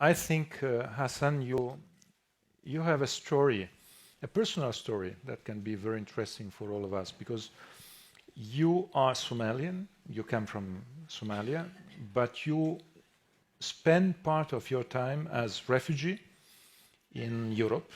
I think, Hassan, you have a story, a personal story that can be very interesting for all of us, because you are Somalian, you come from Somalia, but you spend part of your time as refugee in Europe.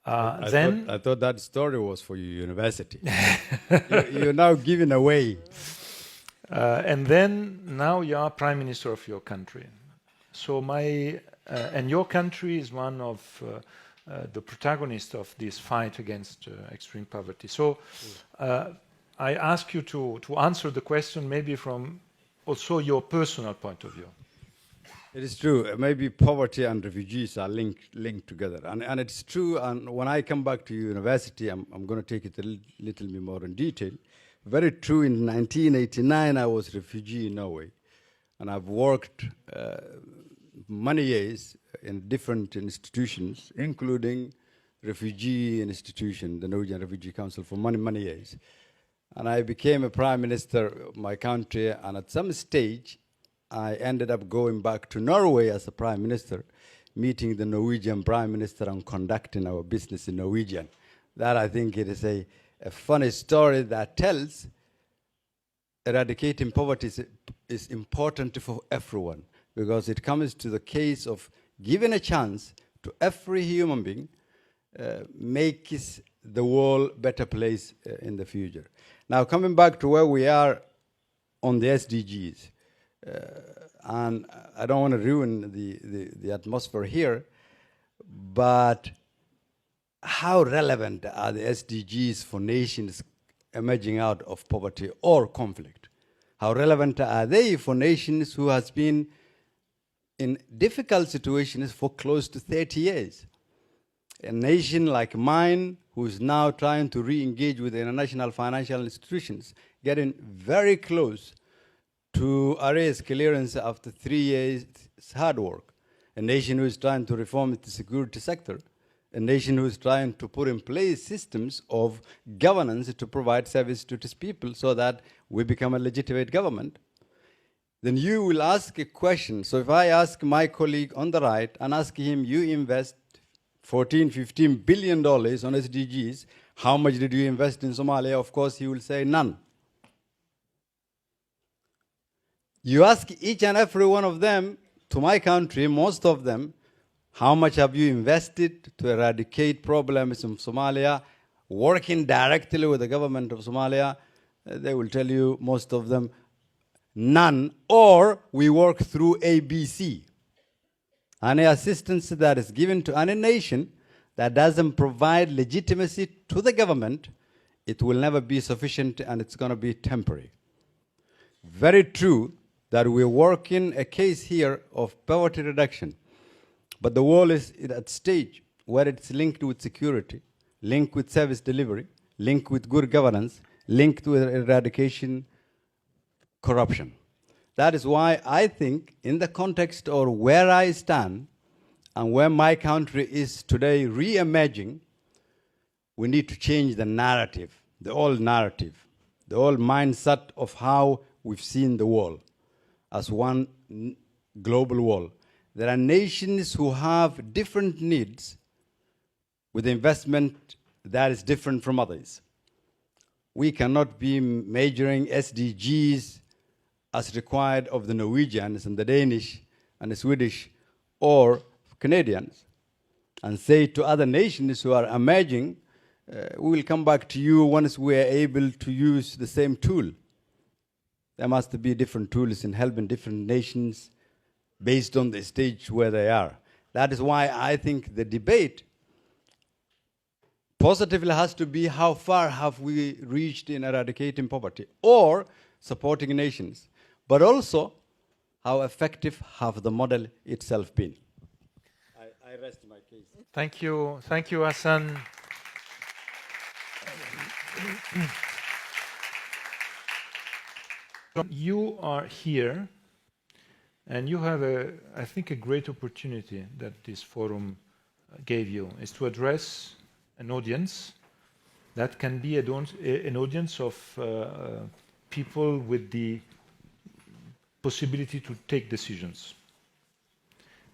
I thought that story was for your university. You're now giving away. And then now you are prime minister of your country. So and your country is one of the protagonists of this fight against extreme poverty. So I ask you to answer the question maybe from also your personal point of view. It is true. Maybe poverty and refugees are linked together. And it's true. And when I come back to university, I'm going to take it a little bit more in detail. Very true. In 1989, I was a refugee in Norway. And I've worked many years in different institutions, including refugee institution, the Norwegian Refugee Council, for many, many years. And I became a prime minister of my country. And at some stage, I ended up going back to Norway as a prime minister, meeting the Norwegian prime minister and conducting our business in Norwegian. That, I think, it is a funny story that tells eradicating poverty is important for everyone, because it comes to the case of giving a chance to every human being, makes the world a better place in the future. Now, coming back to where we are on the SDGs, and I don't want to ruin the atmosphere here, but how relevant are the SDGs for nations emerging out of poverty or conflict? How relevant are they for nations who has been in difficult situations for close to 30 years? A nation like mine, who is now trying to re-engage with the international financial institutions, getting very close to arrest clearance after 3 years hard work. A nation who is trying to reform the security sector. A nation who is trying to put in place systems of governance to provide service to its people so that we become a legitimate government. Then you will ask a question. So if I ask my colleague on the right and ask him, you invest $14, $15 billion on SDGs, how much did you invest in Somalia? Of course, he will say none. You ask each and every one of them, to my country, most of them, how much have you invested to eradicate problems in Somalia, working directly with the government of Somalia? They will tell you, most of them, none, or we work through ABC. Any assistance that is given to any nation that doesn't provide legitimacy to the government, it will never be sufficient and it's going to be temporary. Very true that we're working a case here of poverty reduction. But the world is at a stage where it's linked with security, linked with service delivery, linked with good governance, linked with eradication, corruption. That is why I think in the context of where I stand and where my country is today re-emerging, we need to change the narrative, the old mindset of how we've seen the world as one global world. There are nations who have different needs with investment that is different from others. We cannot be measuring SDGs as required of the Norwegians and the Danish and the Swedish or Canadians and say to other nations who are emerging, we will come back to you once we are able to use the same tool. There must be different tools in helping different nations based on the stage where they are. That is why I think the debate positively has to be how far have we reached in eradicating poverty or supporting nations, but also how effective have the model itself been. I rest my case. Thank you, Hassan. You are here, and you have, I think, a great opportunity that this forum gave you, is to address an audience that can be an audience of people with the possibility to take decisions.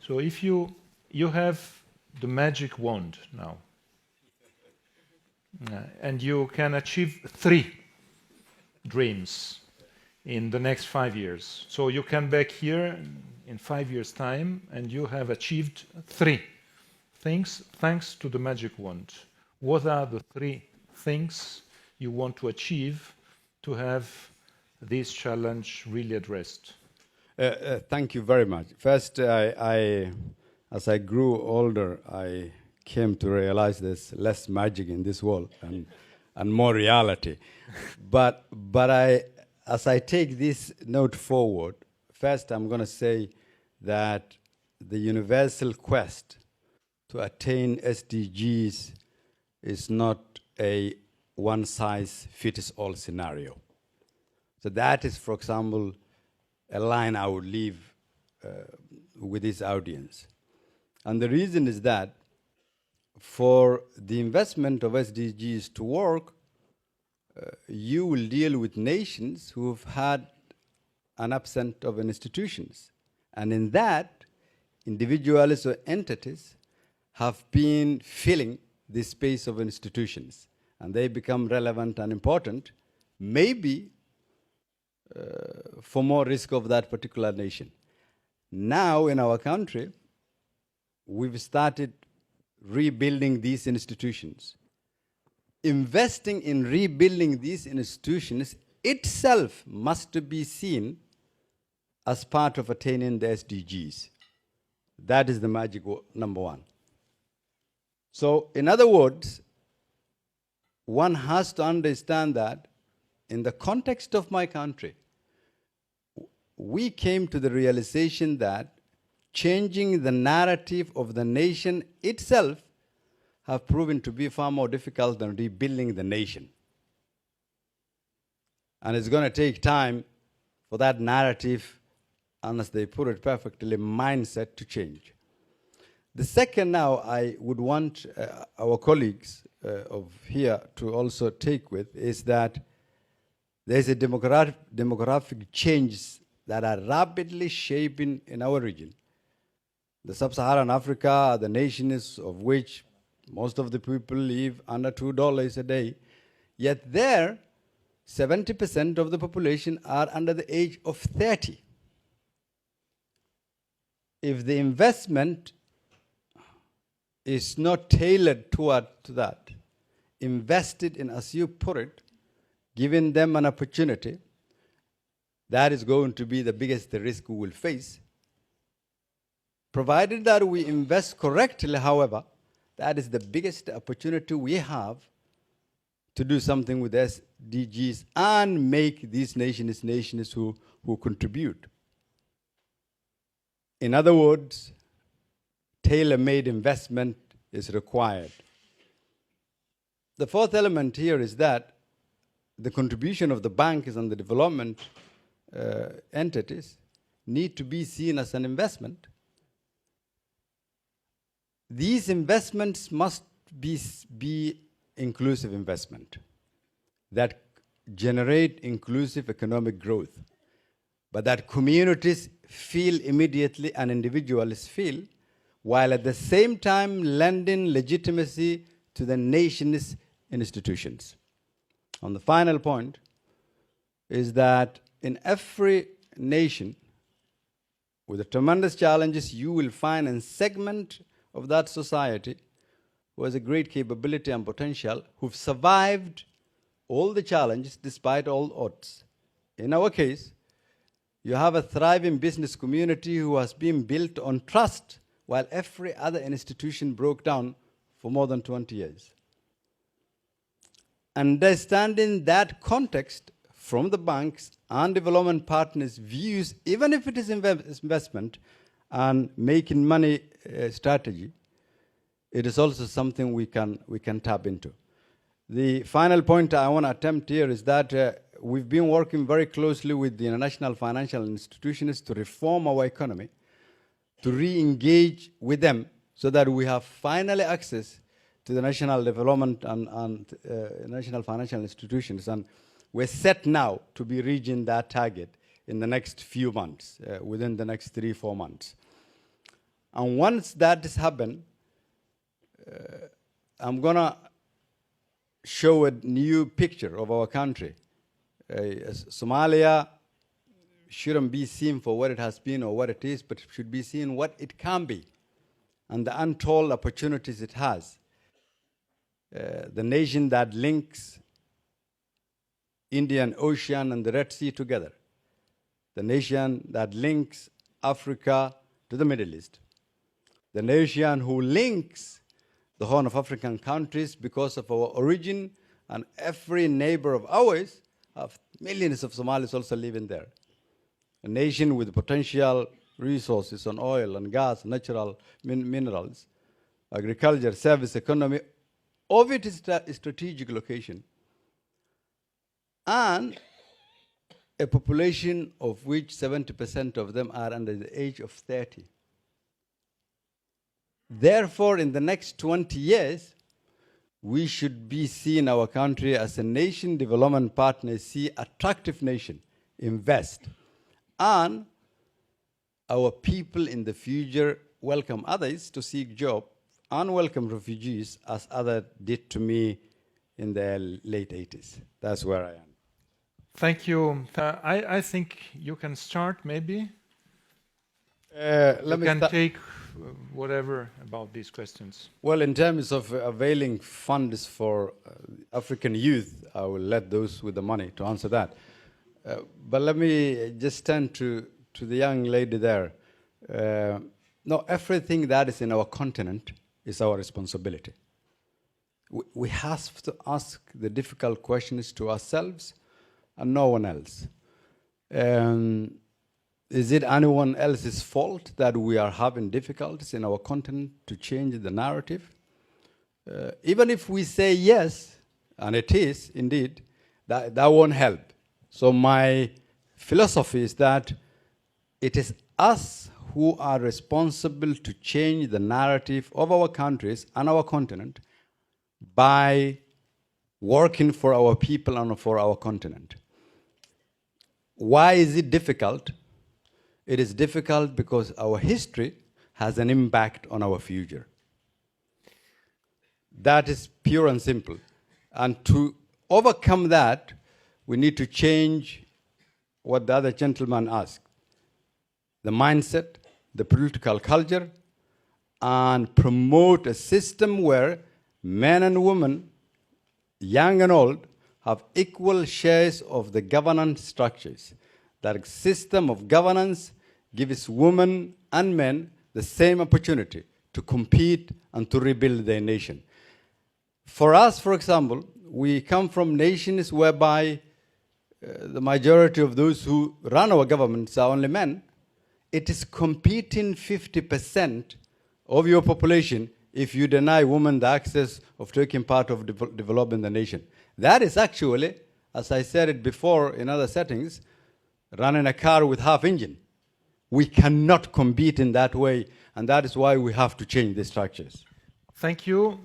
So if you have the magic wand now, and you can achieve 3 dreams in the next 5 years. So you come back here in 5 years' time and you have achieved 3 things thanks to the magic wand. What are the 3 things you want to achieve to have this challenge really addressed? Thank you very much. First, as I grew older, I came to realize there's less magic in this world and more reality. but as I take this note forward, first I'm going to say that the universal quest to attain SDGs is not a one-size-fits-all scenario. So that is, for example, a line I would leave with this audience. And the reason is that for the investment of SDGs to work, you will deal with nations who have had an absence of institutions. And in that, individuals or entities have been filling the space of institutions. And they become relevant and important, maybe for more risk of that particular nation. Now in our country, we've started rebuilding these institutions. Investing in rebuilding these institutions itself must be seen as part of attaining the SDGs. That is the magic number 1. So, in other words, one has to understand that in the context of my country, we came to the realization that changing the narrative of the nation itself have proven to be far more difficult than rebuilding the nation. And it's going to take time for that narrative, and as they put it perfectly, mindset to change. The second now I would want our colleagues of here to also take with is that there's a demographic change that are rapidly shaping in our region. The sub-Saharan Africa, the nations of which most of the people live under $2 a day, yet there, 70% of the population are under the age of 30. If the investment is not tailored toward that, invested in, as you put it, giving them an opportunity, that is going to be the biggest risk we will face. Provided that we invest correctly, however, that is the biggest opportunity we have to do something with SDGs and make these nations who contribute. In other words, tailor-made investment is required. The fourth element here is that the contribution of the banks and the development entities need to be seen as an investment. These investments must be inclusive investment that generate inclusive economic growth, but that communities feel immediately and individuals feel, while at the same time lending legitimacy to the nation's institutions. And the final point is that in every nation, with the tremendous challenges you will find in segment of that society who has a great capability and potential, who've survived all the challenges despite all odds. In our case, you have a thriving business community who has been built on trust, while every other institution broke down for more than 20 years. Understanding that context from the banks and development partners' views, even if it is investment and making money strategy, it is also something we can tap into. The final point I want to attempt here is that we've been working very closely with the international financial institutions to reform our economy, to re-engage with them so that we have finally access to the national development and national financial institutions. And we're set now to be reaching that target in the next few months, within the next 3-4 months. And once that has happened, I'm going to show a new picture of our country. Somalia shouldn't be seen for what it has been or what it is, but it should be seen what it can be and the untold opportunities it has. The nation that links Indian Ocean and the Red Sea together. The nation that links Africa to the Middle East. The nation who links the Horn of African countries because of our origin, and every neighbor of ours, have millions of Somalis also living there. A nation with potential resources on oil and gas, natural minerals, agriculture, service economy. All of it is a strategic location. And a population of which 70% of them are under the age of 30. Therefore, in the next 20 years, we should be seeing our country as a nation development partner, see attractive nation, invest, and our people in the future welcome others to seek job and welcome refugees as others did to me in the late 80s. That's where I am. Thank you. I think you can start, maybe. Let me take whatever about these questions. Well, in terms of availing funds for African youth, I will let those with the money to answer that. But let me just turn to the young lady there. No, everything that is in our continent is our responsibility. We have to ask the difficult questions to ourselves and no one else. Is it anyone else's fault that we are having difficulties in our continent to change the narrative? Even if we say yes, and it is indeed, that won't help. So my philosophy is that it is us who are responsible to change the narrative of our countries and our continent by working for our people and for our continent. Why is it difficult? It is difficult because our history has an impact on our future. That is pure and simple. And to overcome that, we need to change what the other gentleman asked. The mindset, the political culture, and promote a system where men and women, young and old, have equal shares of the governance structures. That system of governance gives women and men the same opportunity to compete and to rebuild their nation. For us, for example, we come from nations whereby the majority of those who run our governments are only men. It is competing 50% of your population if you deny women the access of taking part of developing the nation. That is actually, as I said it before in other settings, running a car with half engine. We cannot compete in that way, and that is why we have to change the structures. Thank you.